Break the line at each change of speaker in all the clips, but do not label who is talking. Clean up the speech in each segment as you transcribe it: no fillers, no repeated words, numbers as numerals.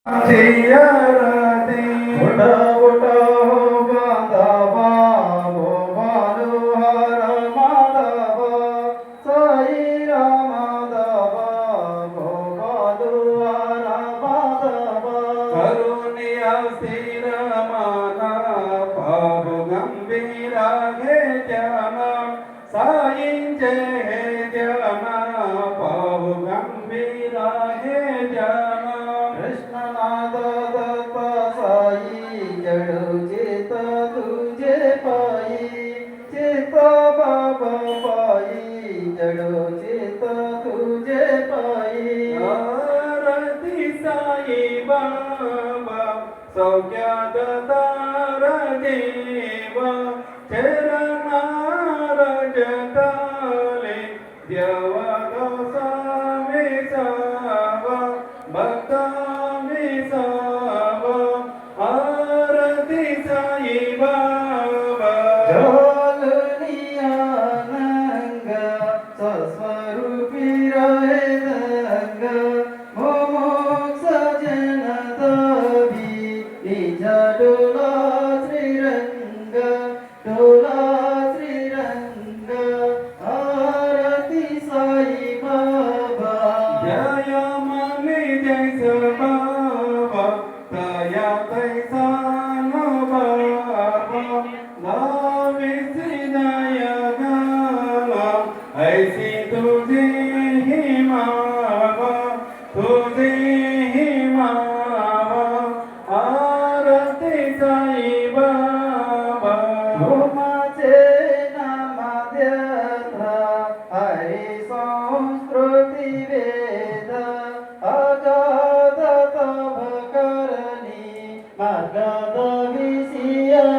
जियरती उठा उठा हो माधवा हो मनोहर माधव साई राम माधव हो मनोहर माधव करुणिया स्थिर माना पाहु गंभीर हे जन साई जय जन पाहु गंभीर हे जन कृष्णनाथ दत्त साई जडो चित तुझे पाई चित बाबा पाई जडो चित तुझे पाई आरती साई बाबा सौख्यात तार देवा चरणार जताले देवा दोसावे सावा भक्ता आरती साई बाबा जलनिया नंग स्वस्वरूपी रहे नंग मोक्ष जन दबी निज डोला श्रीरंग डोला श्रीरंग आरती साई बाबा जय मने जय बाबा तया तैसा नो बाबा नावे श्रीदय गावा ऐसी तुझे ही मावा तुझे ही मावा आरती साई बाबा माझे नाम ध्यथा हरि संस्कृती वेद अगाध तव करणी मार्ग दविसियनाद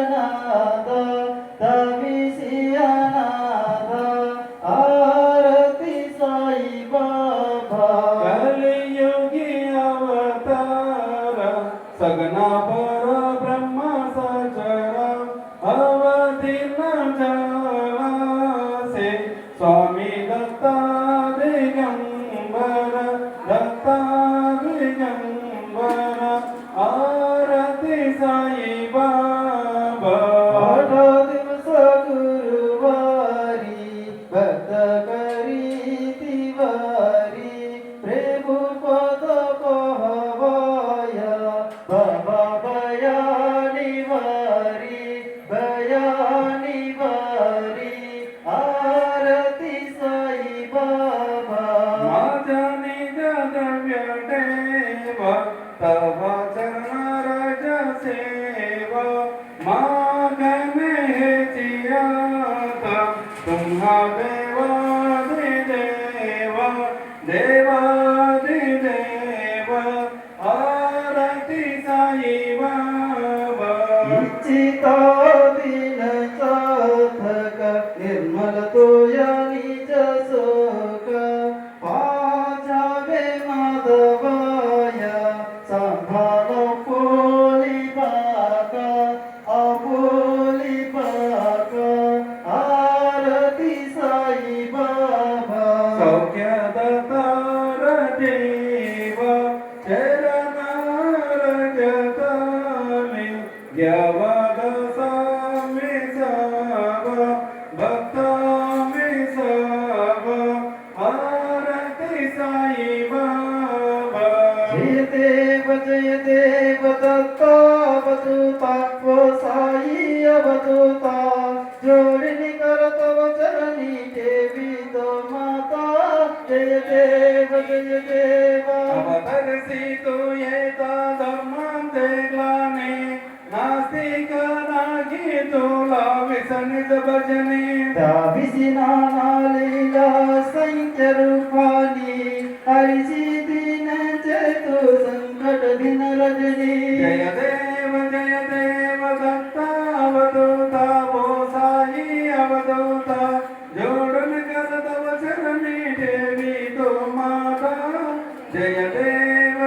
आरती साई बाबा कलियुगी अवतार सगना पर ब्रह्म सचर अवतीर्ण जलासे स्वामी दत्ता दिगंबर दत्ता दिगंबर आरती साई बाबा आठ दिवस गुरुवारी भक्त करी तिवारी प्रेम पद पहवाया बाबा बयानी वारी आरती साई बाबा माझा निज द्रव्य देवा तव चरण रज सेवा मागने हेचियात तुम्हा देवा आरती साई बाबा इच्छिता दिन साधक निर्मल तोया निज सुख पाजावे माधवाया संभाल पोली बाका अपोली बाका आरती साई बाबा सौख्य दत्तार देवा चरणार जताले द्यावा दसामे सावा भक्ता मे सावा आरती साई बाबा जय देव दत्तावधूता वो साई अवधूता जोडणी करत वचरणी देवी तो माता जय देव अवतरसी तू येता धर्मांते ग्लाने नास्तिक नागी तुला विसनित भजने दाविसिना नालीला संख्य रूपानी हरिसी दिन चेतु संकट दिन रजनी जय देव दत्ता अवधूता वो साई अवधूता जोडून करत वचरणी देवी तो माता जय देव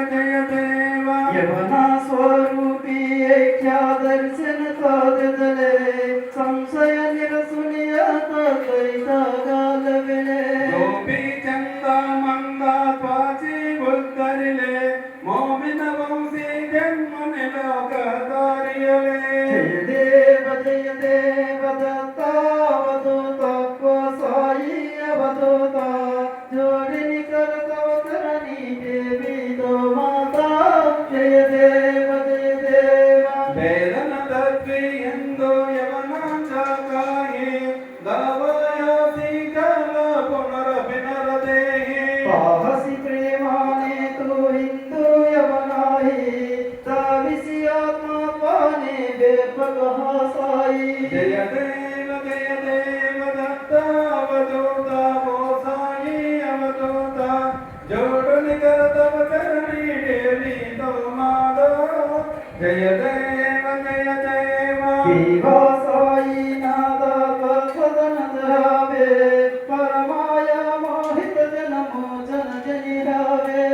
यवना स्वरूपी ऐक्या दर्शन साधले संशय निरसुनिया तैता गालविले गोपी चंदा मंदा त्वाची बुद्धरिले मोमिन वंशी
सेवकः साई
जय देव दत्त अवधूत वो साई अवधूत जोड़ुनि कर तव चरणी देवी तो माधो जय देव
देवा साई नादा सदन जावे परमाया मोहित जन मोचन जनि रावे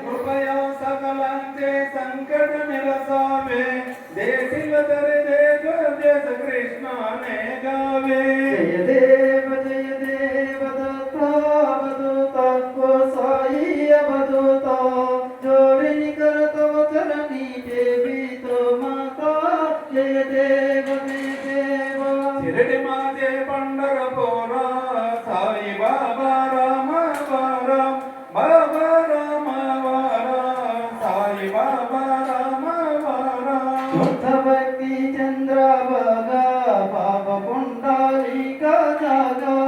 कृपया सकलांचे संकट निरसावे देशील तरी देव जस कृष्णाने गावे
जय देव दत्ता अवधूता वो साई अवधूता जोड़िनि कर तव चरणी देवी तो माता जय देव
शिरडी माझे पंढरपुरा साई बाबा राम वारा बाबा राम वारा साई बाबा राम वारा
शुद्ध भक्ति चंद्र बगा बाबा पुंडलिका जागा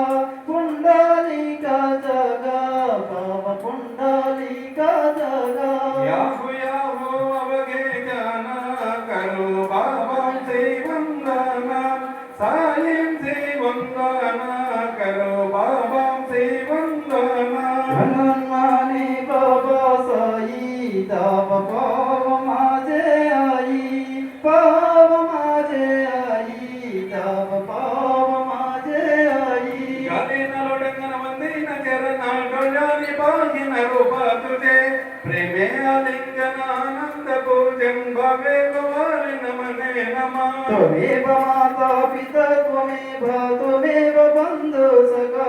बाबा पुंडलिका जागा
याहू अवघे जन करो बाबा से वंदना साईं से वंदना करो बाबा से वंदना
हनुमानी बाबा साई तव पाव माझे आई तव पाव माझे आई
गालीन लोडंगन वंदीन चरण डोळ्यानी पाहिन रूप तुझे प्रेमे आलिंगन आनंद पूजन भवे गवारी नमने नमा
त्वमेव माता पिता त्वमेव बन्धु सखा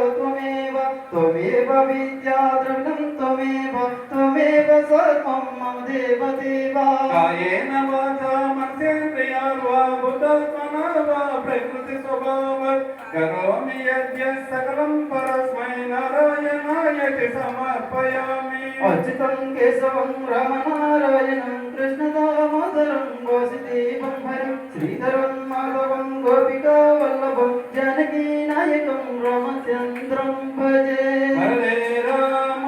त्वमेव विद्या द्रढं त्वमेव सर्वं मम देवा
कायेन वाचा मनसेन्द्रियार्वा बुद्धात्मना वा प्रकृति स्वभावात् करोमि यद्यत् सकलं परस्मै नारायणाय समर्पयामि
अच्युतं केशवं रामनारायणं कृष्णदामोदरं वासुदेवं हरिं श्रीधरं माधवं गोपिका वल्लभं जानकीनायकं रामचन्द्रं भजे
हरे राम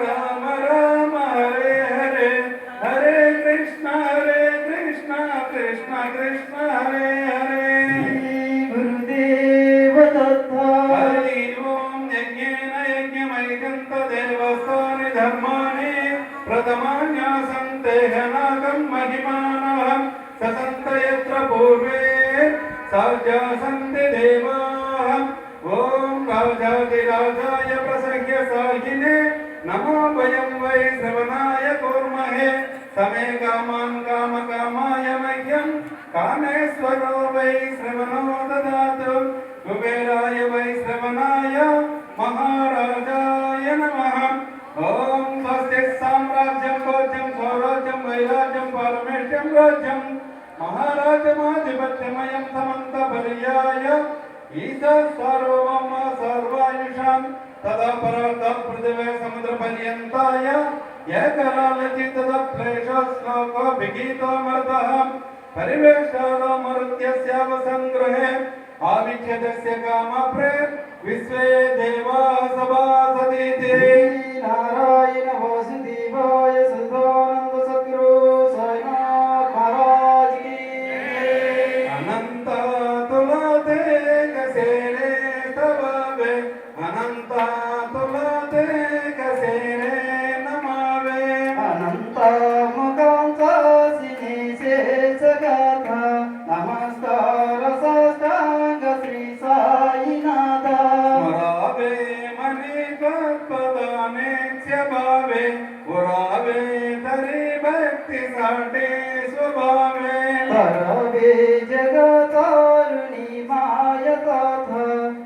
राम राम हरे हरे हरे कृष्ण कृष्ण कृष्ण हरे हरे
गुरुदेव दत्ता
हरि ओम यज्ञेन यज्ञमैकन्त देवस्थानि धर्माणि प्रथमान्यासन्ते हनागं महिमानः ससन्त यत्र पूर्वे सज्जासन्ति देवाः ॐ राजाधिराजाय प्रसह्य साहिने नमो वयं वै श्रवणाय कुर्महे समे कामान् कामकामाय मह्यं कामेश्वरो वै श्रवणो ददातु कुबेराय वै श्रवणाय महाराजाय नमः ॐ स्वस्ति साम्राज्यं भोज्यं स्वराज्यं वैराज्यं पारमेष्ठ्यं राज्यं महाराजमाधिपत्यमयं समन्तपर्याय ईशः सार्वभौम सर्वायुषां तदा परार्थं पृथिवे समुद्रपर्यन्ताय एकलालचित् तदक्लेशो श्लोको विगीतो मर्दः परिवेष्टादो मरुत्यस्यावसङ्ग्रहे आविच्यदस्य कामप्रे विश्वे देवा सभासदिति
नारायण वासुदेवाय सदानंद सद्गुरु साईनाथ महाराज की
अनंत तुलाते कसेरे तवावे अनंत तुलाते कसेरे नमावे
अनंत मुखांचा सिनेशे सगाथा नमस्कार साष्टांग श्री साईनाथा
स्मरावे मनी पदाने भावे पुरावे तरी भक्तीसाठी स्वभावे
तरवे जगतारुणी मायताथ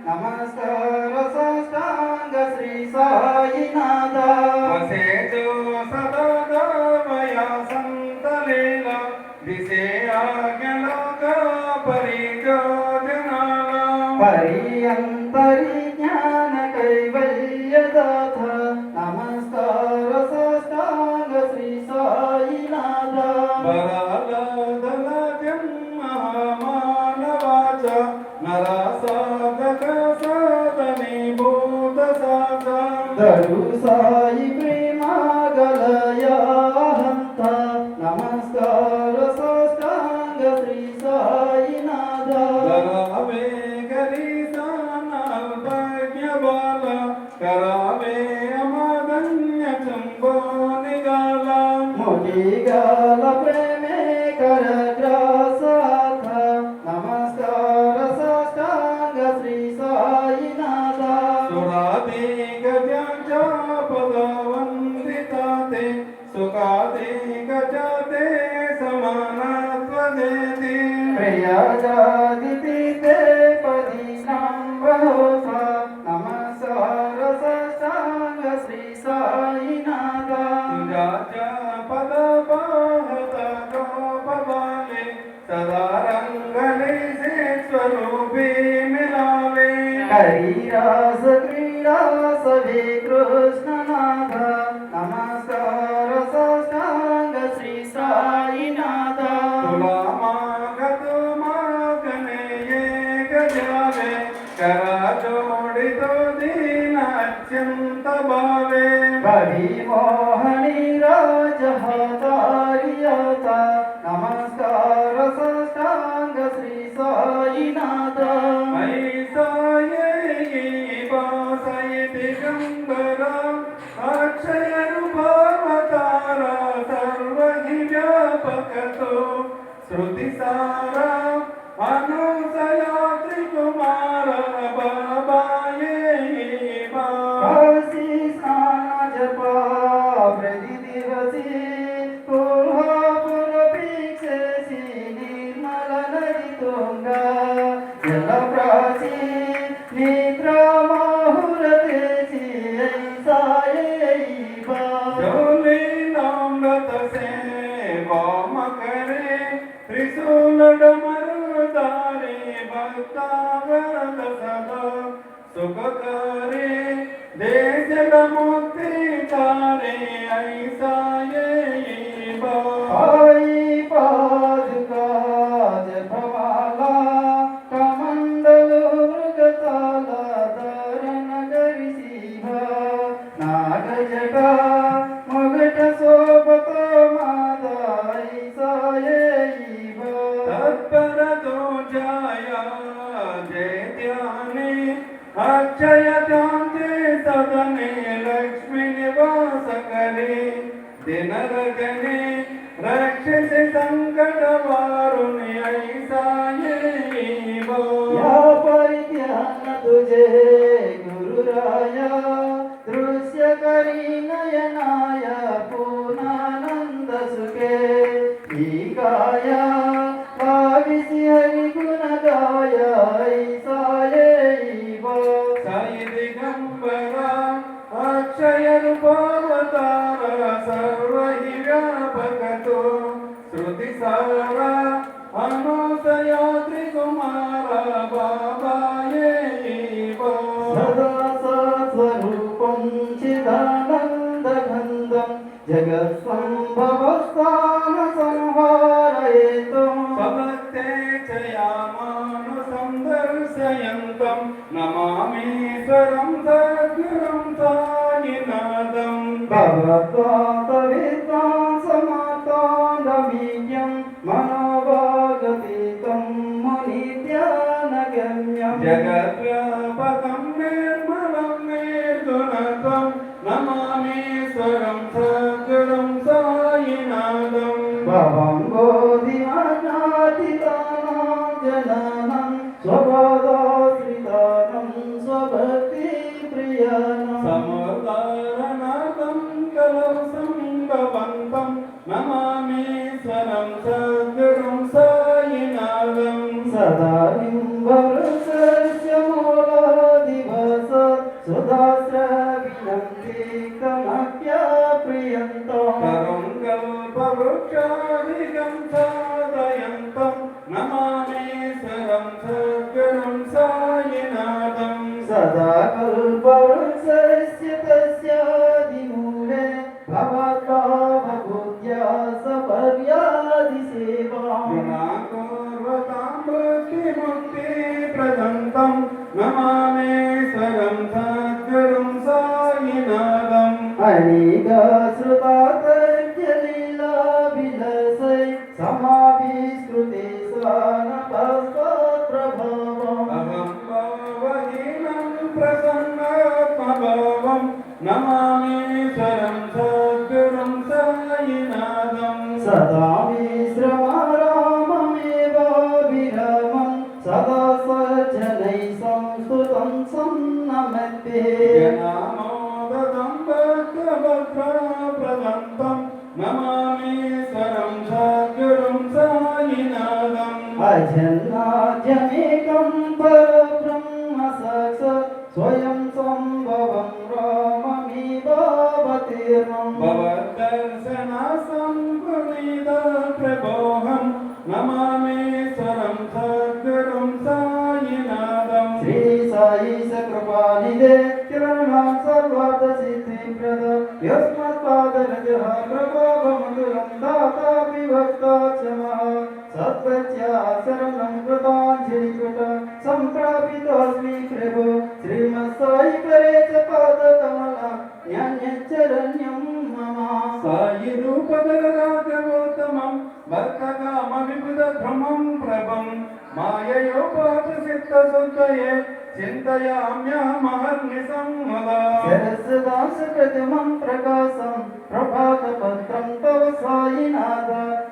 नमस्कार साष्टांग श्री साईनाथा
वसे जो सदा दावया संतलेला दिसे आज्ञलोका परिजोजनाला
परियंतरी ज्ञान कैवल्यदाथ नमस्कार साष्टांग श्री साईनाथा
बराला दलाजं महामानवाचा नरासाधक साधने भूतसाचा
धरू साई प्रेमागलया हंता नमस्कार साष्टांग श्री కలిగాల ప్రేమే కరగ్రాసాథ నమస్కార సాష్టాంగ శ్రీ సాయినాథ
సురాది గజాచా పదవందితాతే సుఖాది గజాతే సమానత్వదేతి
ప్రియాజాదితి తే పది సంభోస నమస్కార సాష్టాంగ శ్రీ సాయినాథ
సుజాచా పద పాహత గోపబాలే సదా రంగలే సే స్వరూపే మిలాలే
హరిరాస క్రీడా సవే కృష్ణనాథ నమస్కార సాష్టాంగ శ్రీ సాయినాథ
తులామాగతు మాగనే ఏ గజాలే కరా జోడితో దీన అత్యంత భావే
పరిమోహని రాజహతారియాత నమస్కార సాష్టాంగ శ్రీ సాయినాథ
ఐసాయే బాసయ దిగంబర అక్షయ రూపావతార సర్వహి వ్యాపకతో శృతి సార అనుసయాత్రి కుమార బాబాయే బా
కాశీ స్నాన జపా ప్రతి దివసి కోల్హాపుర ప్రీక్షసి నిర్మల నది తుంగ జల ప్రాచి నిద్రా మాహుర దేశి ఐసాయే బా
జోలి నామృత సే వామ करे त्रिशूल डमरुदारे भक्ता वरद सदा सुख करे देश मुक्ति तारे ऐसा ये बा
आई पादुका जपमाला कमंडलु मृगताला धरण गरिसिंह नागजटा मुगट शोभत मादा ऐसाये
तत्पर तो जाया जय ध्याने अक्षय ध्याने सदने लक्ष्मी निवास करे दिन रजने रक्षसे संकट वारुनि ऐसा ये बो
या परिध्यान तुझे गुरुराया दृश्य करी नयनाय पूर्णानंद सुखे गाया भाविसी हरि गुण गाया ऐसाये बो
साई दिगंबरा अक्षय रूपावतार सर्वहि व्यापकतो श्रुति सारा अनुसयात्रि कुमार बाबाये बो
सदा सत्स्वरूपं चिदानन्दघन्दं जगत्सम्भवस्थान संहारयितुं
स्वभक्ते च यामानुसन्दर्शयन्तं नमामीश्वरं सद्गुरुं सायिनाथं
भगवत्पादविद्वां समाताण्डवीर्यं मनोभागतीतं मुनिध्यानगम्यं
जगद्व्यापकं निर्मलं निर्गुणत्वं नमामीश्वरं सद्गुरुं सायिनाथं
भवं बोधिमज्ञातितानां जनानां स्वपदाश्रितानां स्वभक्तिप्रियाणां
समुदारनाथं कलौ सम्भवन्तं नमामीश्वरं सद्गुरुं सायिनाथं
सदा निम्बवृक्षस्य मूलादिवसत् सुधास्रविनन्ति कमप्यप्रियन्तं
करुं कल्पवृक्षादिकं साधयन्तं नमामीश्वरं सद्गुरुं सायिनाथं
सदा कल्पवृक्षस्य तस्यादिमूले भवद्भावबुद्ध्या सपर्यादिसेवां
गुणाकुर्वतां भक्तिमुक्तिप्रदन्तं नमामीश्वरं सद्गुरुं सायिनाथं
अनेकश्रुतातर्क्यलीलाभिलसै समाविष्कृते सानपस सदा विश्रमराममेवाभिरामं सदा सज्जनैः संस्तुतं सन्नमते
जनामोदं भक्तभद्राप्रदन्तं नमामि स्वरं सद्गुरुं सायिनाथम्
अजन्माद्यमेकं परब्रह्म साक्षात् स्वयं सम्भवं राममेवावतीर्णम्
भवद्दर्शनासं पुनीता प्रभोहं नमामि स्वरं सद्गुरुं सायिनाथम्
श्री साई सकृपानिधे किरणं सर्वार्थसिद्धिप्रद यस्मत्पादनजः प्रभावमधुरं दाता विभक्ता च मः सत्पत्या शरणं कृताञ्जलिकृत सम्प्रापितोऽस्मि प्रभो श्रीमत्साई करे च पादकमला न्यान्यच्चरण्यं मम
साई रूपधरराघवोत्तमं भक्तकामविबुधभ्रमं प्रभं माययोपातचित्तशुद्धये चिन्तयाम्यहमहर्निशं मुदा
सरसदासकृतिमं प्रकाशं प्रभातपत्रं तव साईनाथ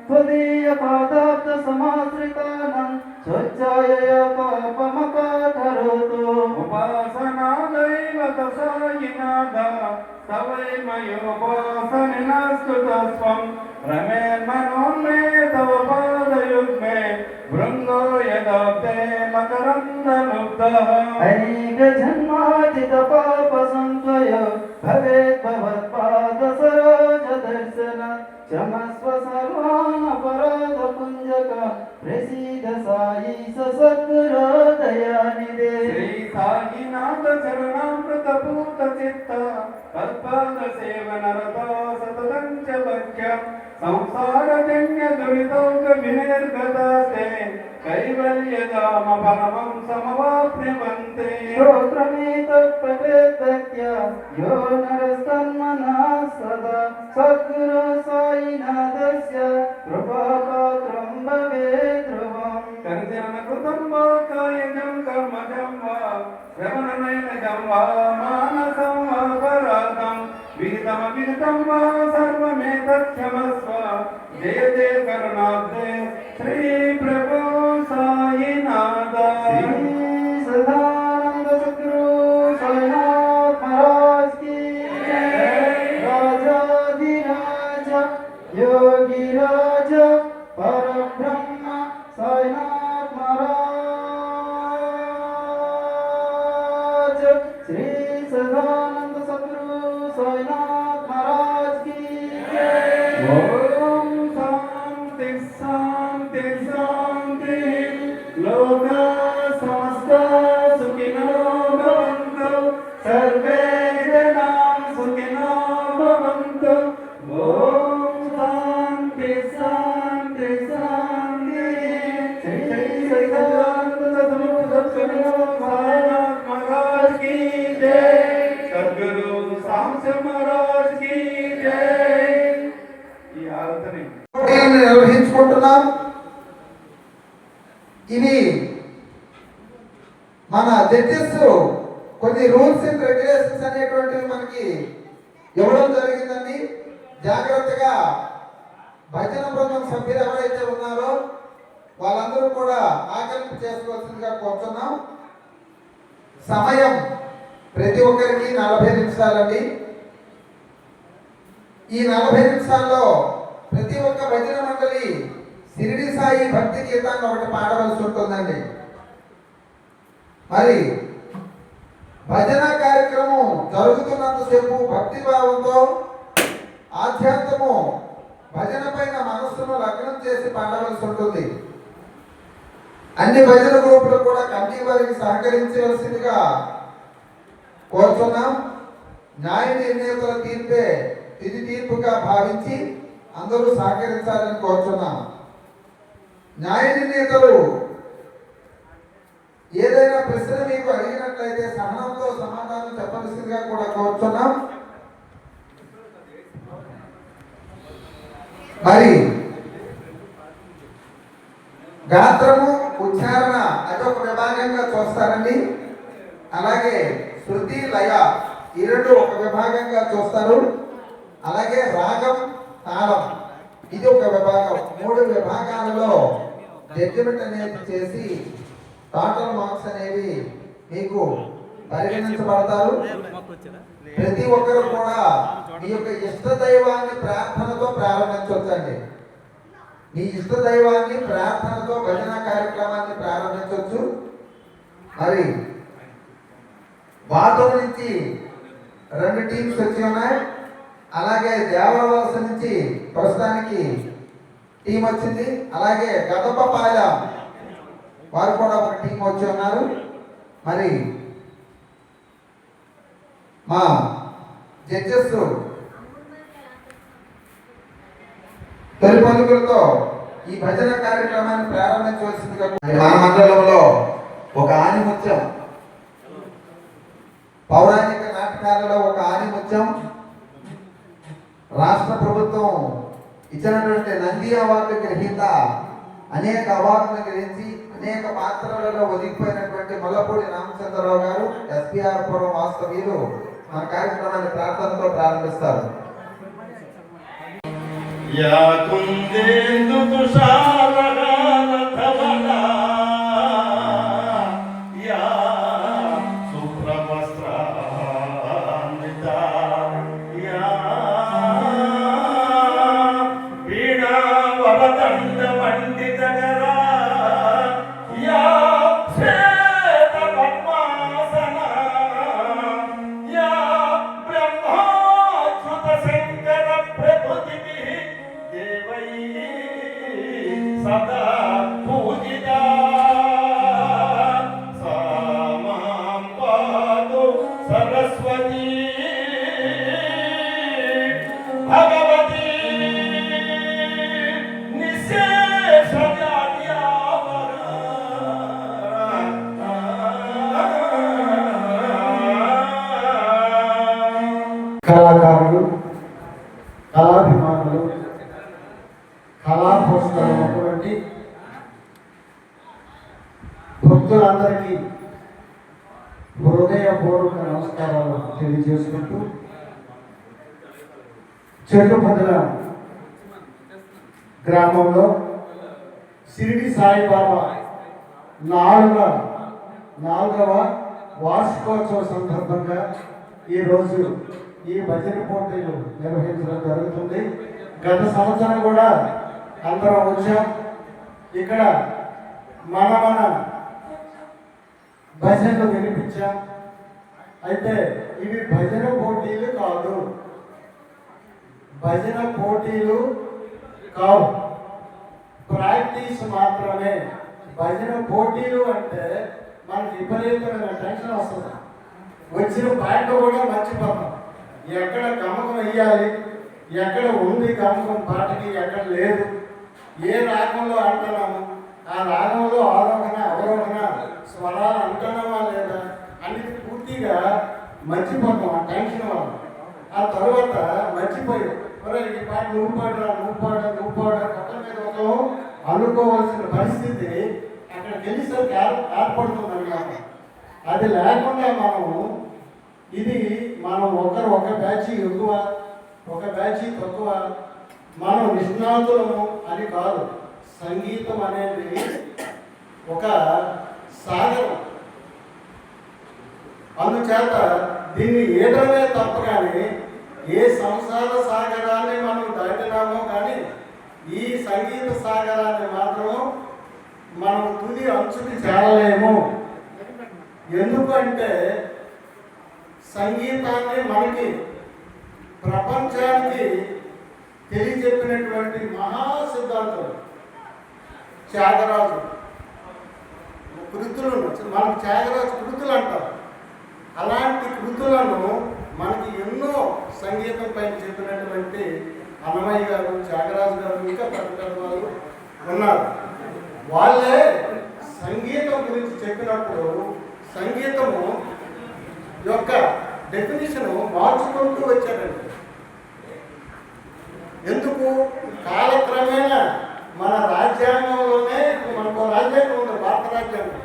त्वदीयपादाब्दसमाश्रितानां स्वच्छायया पापमपाकरोतु
उपासनादैव सायिनाथ तवै मयोपासनिनास्तु तस्त्वं रमेन्मनोन्मे तव पादयुग्मे भृङ्गो यदाब्दे मकरन्दलुब्धः
अनेकजन्मार्जितपापसंत्वय भवेत् भवत्पादसरोजदर्शन क्षमस्व सर्वान् अपराधपुञ्जक प्रसीद साई सद्गुरो दयानिधे
श्री साईनाथ चरणामृतपूत चित्त तत्पाद सेवनरतो सततं च भक्ष्य संसारजन्य दुरितौक विनिर्गतास्ते कैवल्यधाम परमं समवाप्नुवन्ते
श्रोत्रमेतत्प्रवेद्भक्त्या यो नरस्तन्मनः सदा सद्गुरो साईनाथस्य कृपापात्रं भवेत् ध्रुवम्
कर्जनकृतं वा कायजं कर्मजं वा श्रवणनयनजं वा मानसं वा पराधं विहितमविहितं वा सर्वमेतत्क्षमस्व जय जय करुणाब्दे श्री प्रभो साईनाथ
श्री सदानंद सद्गुरु साईनाथ महाराज की जय। राजाधिराज योगीराज परब्रह्म साईनाथ महाराज श्री सदानंद सद्गुरु साईनाथ महाराज की जय।
ओम शांति शांति शांति लोका समस्ता सुखिनो भवन्तु सर्वे जनाः सुखिनो भवन्तु ओम शांति शांति शांति श्री सच्चिदानंद सद्गुरु साईनाथ महाराज की जय सद्गुरु सामशेर महाराज की जय ఈ ఆరాధన
పోటీలను నిర్వహించుకుంటున్నాం. ఇవి మన జడ్జెస్ కొన్ని రూల్స్ అండ్ రెగ్యులేషన్స్ అనేటువంటివి మనకి ఇవ్వడం జరిగిందండి. జాగ్రత్తగా భజన బృందం సభ్యులు ఎవరైతే ఉన్నారో వాళ్ళందరూ కూడా ఆకలింపు చేసుకోవాల్సిందిగా కోరుతున్నాం. సమయం ప్రతి ఒక్కరికి 40 నిమిషాలండి. ఈ 40 నిమిషాల్లో ప్రతి ఒక్క భజన మండలి షిరిడి సాయి భక్తి గీతాన్ని ఒకటి పాడవలసి ఉంటుందండి. మరి భజన కార్యక్రమం జరుగుతున్నంతసేపు భక్తి భావంతో ఆధ్యాత్మము భజన పైన మనస్సును లగ్నం చేసి పాడవలసి ఉంటుంది. అన్ని భజన గ్రూపులు కూడా కమిటీ వారికి సహకరించవలసిందిగా కోరుతున్నాం. న్యాయ నిర్ణేతల తీర్పే ఇది తీర్పుగా భావించి అందరూ సహకరించాలని కోరుతున్నాం. న్యాయ నిర్ణేతలు ఏదైనా ప్రశ్న మీకు అడిగినట్లయితే సహనంతో సమాధానం చెప్పవలసిందిగా కూడా కోరుతున్నాం. మరి గాత్రము ఉచ్చారణ అదొక విభాగంగా చూస్తారండి. అలాగే శృతి లయ ఈ రెండు ఒక విభాగంగా చూస్తారు. అలాగే రాగం తాళం ఇది ఒక విభాగం. 3 విభాగాలలో జడ్జిమెంట్ అనేది చేసి టోటల్ మార్క్స్ అనేవి మీకు పరిగణించబడతారు. ప్రతి ఒక్కరు కూడా మీ యొక్క ఇష్ట దైవాన్ని ప్రార్థనతో ప్రారంభించవచ్చండి. మీ ఇష్ట దైవాన్ని ప్రార్థనతో భజన కార్యక్రమాన్ని ప్రారంభించవచ్చు. మరి బాతో నుంచి 2 టీమ్స్ వచ్చి ఉన్నాయి. అలాగే దేవరవలస నుంచి ప్రస్తుతానికి టీం వచ్చింది. అలాగే గదపపాలెం వారు కూడా ఒక టీం వచ్చి ఉన్నారు. మరి మా జడ్జెస్ తొలి పలుకులతో ఈ భజన కార్యక్రమాన్ని ప్రారంభించవలసిందిగా మన మండలంలో ఒక ఆణిముత్యం, పౌరాణిక నాటకాలలో ఒక ఆణిముత్యం, రాష్ట్ర ప్రభుత్వం ఇచ్చినటువంటి నంది అవార్డు గ్రహీత, అనేక అవార్డులను గ్రహించి అనేక పాత్రలలో ఒదిగిపోయినటువంటి ముల్లపూడి రామచంద్రరావు గారు ఎస్పీఆర్ పురం వాస్తవ్యులు మన కార్యక్రమాన్ని ప్రార్థనతో ప్రారంభిస్తారు.
యా కుందేందు తుషారగాన ధవళా యా శుభ్రవస్త్రాన్విత యా వీణా వరదండ పండితగరా యా శ్వేత పద్మాసన యా బ్రహ్మాచ్యుత శంకర ప్రభుతిభి దేవై సదా పూజితా సామాం పాదు సరస్వతీ భగవతి నిశేష
కళాకారులు, కళాభిమానులు, కళాపోషకులు ఉన్నటువంటి భక్తులందరికీ హృదయపూర్వక నమస్కారాలు తెలియజేసుకుంటూ చెట్టుపదల గ్రామంలో షిరిడి సాయిబాబా 4వ వార్షికోత్సవ సందర్భంగా ఈరోజు ఈ భజన పోటీలు నిర్వహించడం జరుగుతుంది. గత సంవత్సరం కూడా అందరం వచ్చాం. ఇక్కడ మన భజనలు వినిపించాం. అయితే ఇవి భజన పోటీలు కాదు, భజన పోటీలు కావు, ప్రాక్టీస్ మాత్రమే. భజన పోటీలు అంటే మనకి విపరీతమైన టెన్షన్ వస్తుంది. వచ్చిన పాట కూడా మర్చిపోతాం. ఎక్కడ గమకం వేయాలి, ఎక్కడ ఉంది గమకం పాటకి, ఎక్కడ లేదు, ఏ రాగంలో అంటున్నాము, ఆ రాగంలో ఆరోహణ అవరోహణ స్వరాలు అంటున్నామా లేదా అనేది పూర్తిగా మర్చిపోతాం ఆ టెన్షన్ వల్ల. ఆ తర్వాత మర్చిపోయి ఈ పాట నువ్వు పాడరా ఒకరి మీద ఒకరు అనుకోవాల్సిన పరిస్థితి అక్కడ తెలిసరికి ఏర్పడుతుంది అన్నమాట. అది లేకుండా మనం ఒక బ్యాచ్ ఎక్కువ, ఒక బ్యాచ్ తక్కువ, మనం నిష్ణాతులము అని కాదు. సంగీతం అనేది ఒక సాగరం. అందుచేత దీన్ని ఏదమే తప్ప కానీ ఏ సంసార సాగరాన్ని మనం దాటినామో కానీ ఈ సంగీత సాగరాన్ని మాత్రం మనం తుది అంచుకి చేరలేము. ఎందుకంటే సంగీతాన్ని మనకి ప్రపంచానికి తెలియజెప్పినటువంటి మహాసిద్ధాంతం త్యాగరాజు కృతులను, మనకు త్యాగరాజు కృతులు అంటారు. అలాంటి కృతులను మనకి ఎన్నో సంగీతం పైన చెప్పినటువంటి అన్నమయ్య గారు, త్యాగరాజు గారు, ఇంకా పెద్ద వాళ్ళు ఉన్నారు. వాళ్ళే సంగీతం గురించి చెప్పినప్పుడు సంగీతము యొక్క డెఫినిషన్ మార్చుకుంటూ వచ్చారండి. ఎందుకు? కాలక్రమేణా మన రాజ్యాంగంలోనే మనకు రాజ్యాంగం ఉంది, భారత రాజ్యాంగం.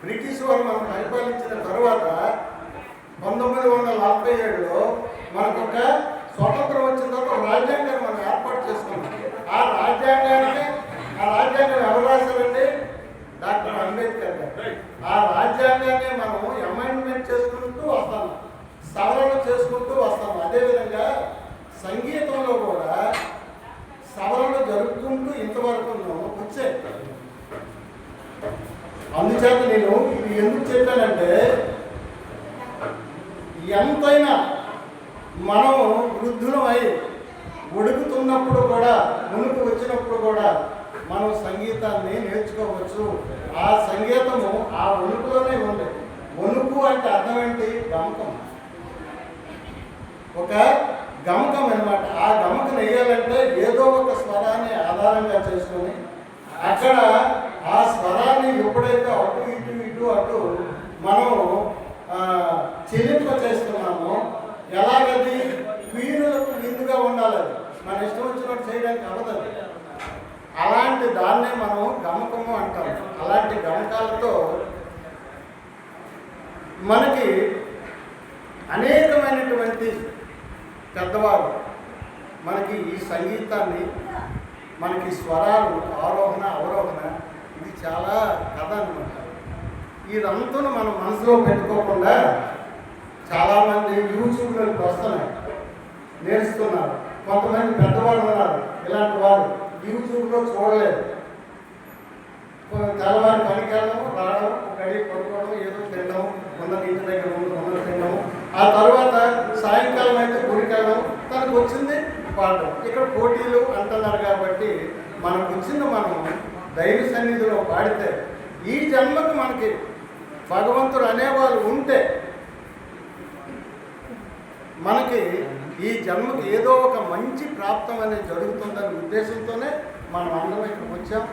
బ్రిటిష్ వారు మనం పరిపాలించిన తర్వాత 1947లో మనకొక స్వతంత్రం వచ్చిన తర్వాత ఒక రాజ్యాంగాన్ని మనం ఏర్పాటు చేసుకున్నాం. ఆ రాజ్యాంగం ఎవరు రాశారండి? డాక్టర్ అంబేద్కర్ గారు. ఆ రాజ్యాంగాన్ని మనం అమెండ్మెంట్ చేసుకుంటూ వస్తాం, సవరణ చేసుకుంటూ వస్తాం. అదేవిధంగా సంగీతంలో కూడా సవరణ జరుపుకుంటూ ఇంతవరకు వచ్చాయి. అందుచేత నేను ఇది ఎందుకు చెప్పానంటే, ఎంతైనా మనం వృద్ధులమై ఉడుకుతున్నప్పుడు కూడా, మునుకు వచ్చినప్పుడు కూడా మనం సంగీతాన్ని నేర్చుకోవచ్చు. ఆ సంగీతము ఆ వణుకులోనే ఉంది. వణుకు అంటే అర్థం ఏంటి? గమకం. ఒక గమకం అన్నమాట. ఆ గమకం వేయాలంటే ఏదో ఒక స్వరాన్ని ఆధారంగా చేసుకొని అక్కడ ఆ స్వరాన్ని ఎప్పుడైతే అటు ఇటు మనం చెల్లింప చేస్తున్నామో, ఎలాగది వీణులకు విందుగా ఉండాలి. అది మన ఇష్టం వచ్చినట్టు చేయడానికి అవ్వదు. అలాంటి దాన్నే మనం గమకము అంటాం. అలాంటి గమకాలతో మనకి అనేకమైనటువంటి పెద్దవారు మనకి ఈ సంగీతాన్ని, మనకి స్వరాలు, ఆరోహణ అవరోహణ, ఇది చాలా కథ అనమాట. ఇదంతా మనం మనసులో పెట్టుకోకుండా చాలామంది యూట్యూబ్లోకి వస్తున్నాయి, నేర్చుకున్నారు. కొంతమంది పెద్దవాళ్ళు ఉన్నారు, ఇలాంటి వారు యూట్యూబ్లో చూడలేదు. తెల్లవారి పనికి వెళ్ళడం, రావడం, గడి పడుకోవడం, ఏదో తినడం, ఉన్నది ఇంటి దగ్గర ఉన్నది తినడం, ఆ తర్వాత సాయంకాలం అయితే గుడికి వెళ్ళడం, తనకు వచ్చింది పాడడం. ఇక్కడ పోటీలు అంటున్నారు కాబట్టి మనకు వచ్చింది మనం దైవ సన్నిధిలో పాడితే, ఈ జన్మకు మనకి భగవంతుడు అనేవాళ్ళు ఉంటే మనకి ఈ జన్మకి ఏదో ఒక మంచి ప్రాప్తం అనేది జరుగుతుందనే ఉద్దేశంతోనే మనం అందరం ఇక్కడికి వచ్చాం.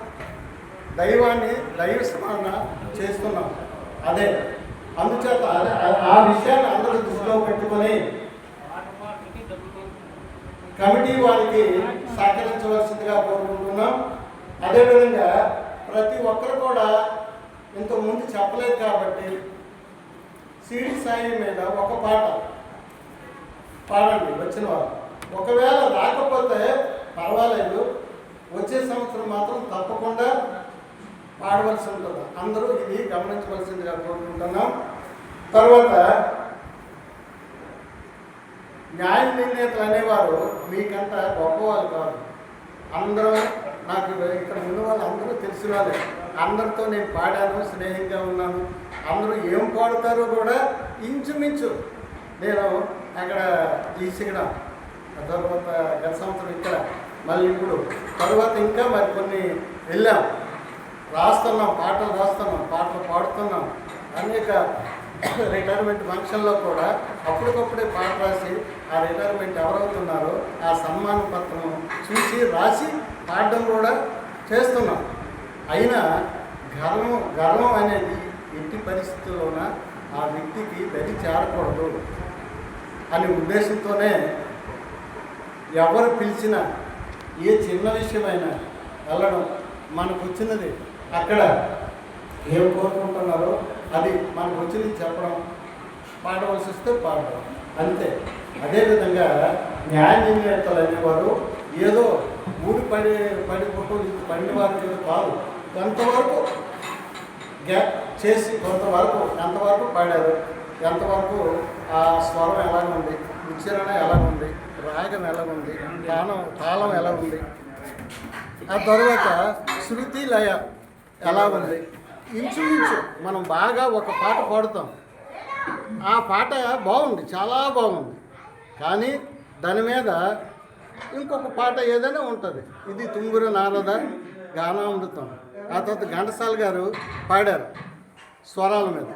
దైవాన్ని దైవ స్మరణ చేస్తున్నాం. అదే అందుచేత ఆ విషయాన్ని అందరూ దృష్టిలో పెట్టుకొని కమిటీ వారికి సహకరించవలసిందిగా కోరుకుంటున్నాం. అదేవిధంగా ప్రతి ఒక్కరు కూడా ఇంతకుముందు చెప్పలేదు కాబట్టి సిడి సాయి మీద ఒక పాట పాడండి వచ్చిన వారు. ఒకవేళ రాకపోతే పర్వాలేదు, వచ్చే సంవత్సరం మాత్రం తప్పకుండా పాడవలసి ఉంటుంది. అందరూ ఇది గమనించవలసిందిగా కోరుకుంటున్నాం. తర్వాత న్యాయ నిర్ణేతలు అనేవారు మీకంత గొప్పవాళ్ళు కాదు. అందరూ నాకు ఇక్కడ ఉన్న వాళ్ళు అందరూ తెలిసిన వాళ్ళే. అందరితో నేను పాడాను, స్నేహంగా ఉన్నాను. అందరూ ఏం పాడుతారో కూడా ఇంచుమించు నేను అక్కడ తీసిగడం, తర్వాత గత సంవత్సరం ఇక్కడ, మళ్ళీ ఇప్పుడు తర్వాత ఇంకా మరి కొన్ని వెళ్ళాం, రాస్తున్నాం, పాటలు రాస్తున్నాం, పాటలు పాడుతున్నాం. అనేక రిటైర్మెంట్ ఫంక్షన్లో కూడా అప్పటికప్పుడే పాట రాసి ఆ రిటైర్మెంట్ ఎవరవుతున్నారో ఆ సన్మాన పత్రం చూసి రాసి పాడడం కూడా చేస్తున్నాం. అయినా గర్వం అనేది ఎట్టి పరిస్థితుల్లోన ఆ వ్యక్తికి దరి చేరకూడదు అనే ఉద్దేశంతోనే ఎవరు పిలిచినా ఏ చిన్న విషయమైనా వెళ్ళడం, మనకు వచ్చినది అక్కడ ఏం కోరుకుంటున్నారో అది మనకు వచ్చినది చెప్పడం, పాడవలసి వస్తే పాడడం, అంతే. అదేవిధంగా న్యాయ నిర్ణేతలు అనేవారు ఏదో ఊడి పడి ఫోటోలు పడిన వారికి కాదు, కొంతవరకు చేసి కొంతవరకు ఎంతవరకు పాడారు, ఎంతవరకు ఆ స్వరం ఎలాగుంది, ఉచ్చారణ ఎలాగుంది, రాగం ఎలాగుంది, తాళం ఎలా ఉంది, ఆ తర్వాత శృతి లయ ఎలా ఉంది, ఇంచుమించు మనం బాగా ఒక పాట పాడుతాం. ఆ పాట బాగుంది, చాలా బాగుంది, కానీ దాని మీద ఇంకొక పాట ఏదైనా ఉంటుంది. ఇది తుంగుర నారద గానామృతం. ఆ తర్వాత ఘంటసాల గారు పాడారు స్వరాల మీద.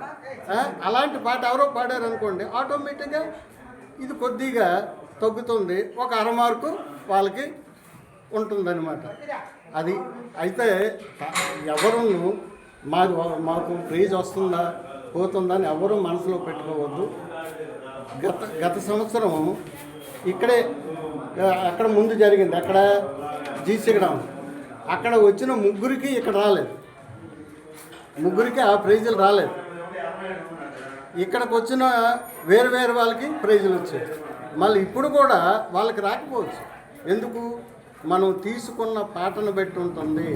అలాంటి పాట ఎవరో పాడారు అనుకోండి, ఆటోమేటిక్గా ఇది కొద్దిగా తగ్గుతుంది, ఒక అరమార్కు వాళ్ళకి ఉంటుందన్నమాట. అది అయితే ఎవరు మాకు ప్రైజ్ వస్తుందా పోతుందా అని ఎవరూ మనసులో పెట్టుకోవద్దు. గత సంవత్సరం ఇక్కడే అక్కడ ముందు జరిగింది, అక్కడ జీసిగడం, అక్కడ వచ్చిన ముగ్గురికి ఇక్కడ రాలేదు, ముగ్గురికి ఆ ప్రైజులు రాలేదు. ఇక్కడికి వచ్చిన వేరు వాళ్ళకి ప్రైజులు వచ్చాయి. మళ్ళీ ఇప్పుడు కూడా వాళ్ళకి రాకపోవచ్చు. ఎందుకు? మనం తీసుకున్న పాటను బట్టి ఉంటుంది.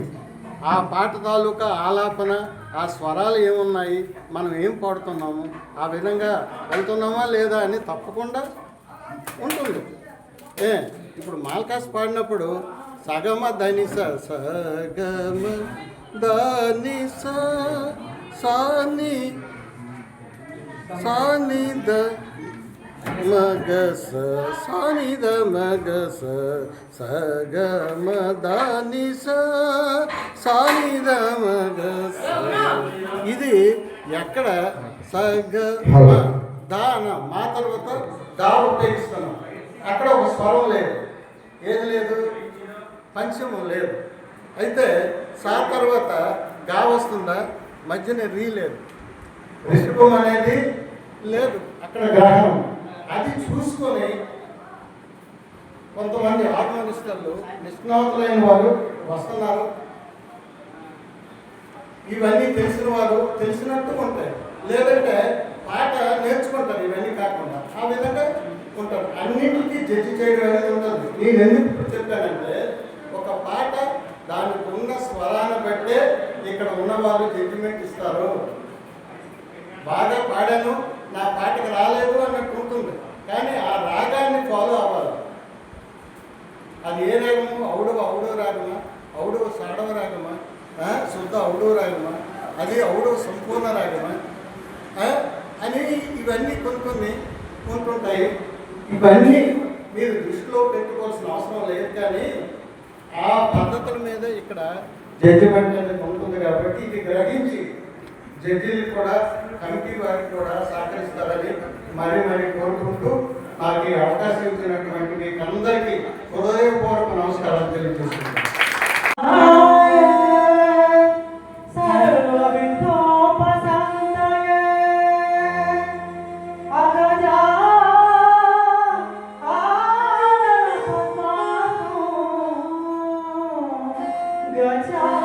ఆ పాట తాలూకా ఆలాపన, ఆ స్వరాలు ఏమున్నాయి, మనం ఏం పాడుతున్నాము, ఆ విధంగా వెళ్తున్నామా లేదా అని తప్పకుండా ఉంటుంది. ఇప్పుడు మాల్కాస్ పాడినప్పుడు సగమ ధని సగమ ధని సాని సాని ద మగ సాని ద మగ సగమ ధని సాని ద మగ. ఇది ఎక్కడ సగ దాన మా తర్వాత దా ఉపయోగిస్తున్నాం. అక్కడ ఒక స్వరం లేదు, ఏది లేదు, పంచమం లేదు. అయితే సా తర్వాత గా వస్తుందా, మధ్యన రీ లేదు, రిషభం అనేది లేదు, అక్కడ గ్రహణం. అది చూసుకొని కొంతమంది హార్మోనిస్టులు నిష్ణాతులైన వారు వస్తున్నారు. ఇవన్నీ తెలిసిన వారు తెలిసినట్టు ఉంటాయి, లేదంటే పాట నేర్చుకుంటారు ఇవన్నీ కాకుండా, ఆ విధంగా ఉంటారు. అన్నింటికీ జడ్జి చేయడం అనేది ఉంటుంది. నేను ఎందుకు చెప్పానంటే, ఒక పాట దానికి ఉన్న స్వరాన్ని బట్టే ఇక్కడ ఉన్న వాళ్ళు జడ్జిమెంట్ ఇస్తారు. బాగా పాడాను, నా పాటకు రాలేదు అన్నట్టు ఉంటుంది, కానీ ఆ రాగాన్ని ఫాలో అవ్వాలి. అది ఏ రాగము? ఔడవ రాగమా, ఔడవ సాడవ రాగమా, శుద్ధ ఔడవ రాగమా, అది ఔడవ సంపూర్ణ రాగమా అని ఇవన్నీ కొన్ని ఉంటుంటాయి. ఇవన్నీ మీరు దృష్టిలో పెట్టుకోవాల్సిన అవసరం లేదు, కానీ ఆ పద్ధతుల మీద ఇక్కడ జడ్జిమెంట్ అనేది ఉంటుంది. కాబట్టి ఇది గ్రహించి జడ్జీలు కూడా, కమిటీ వారికి కూడా సహకరిస్తారని మరీ కోరుకుంటూ నాకు ఈ అవకాశం ఇచ్చినటువంటి మీకు అందరికీ హృదయపూర్వక నమస్కారాలు తెలియజేస్తున్నాను.
Good job.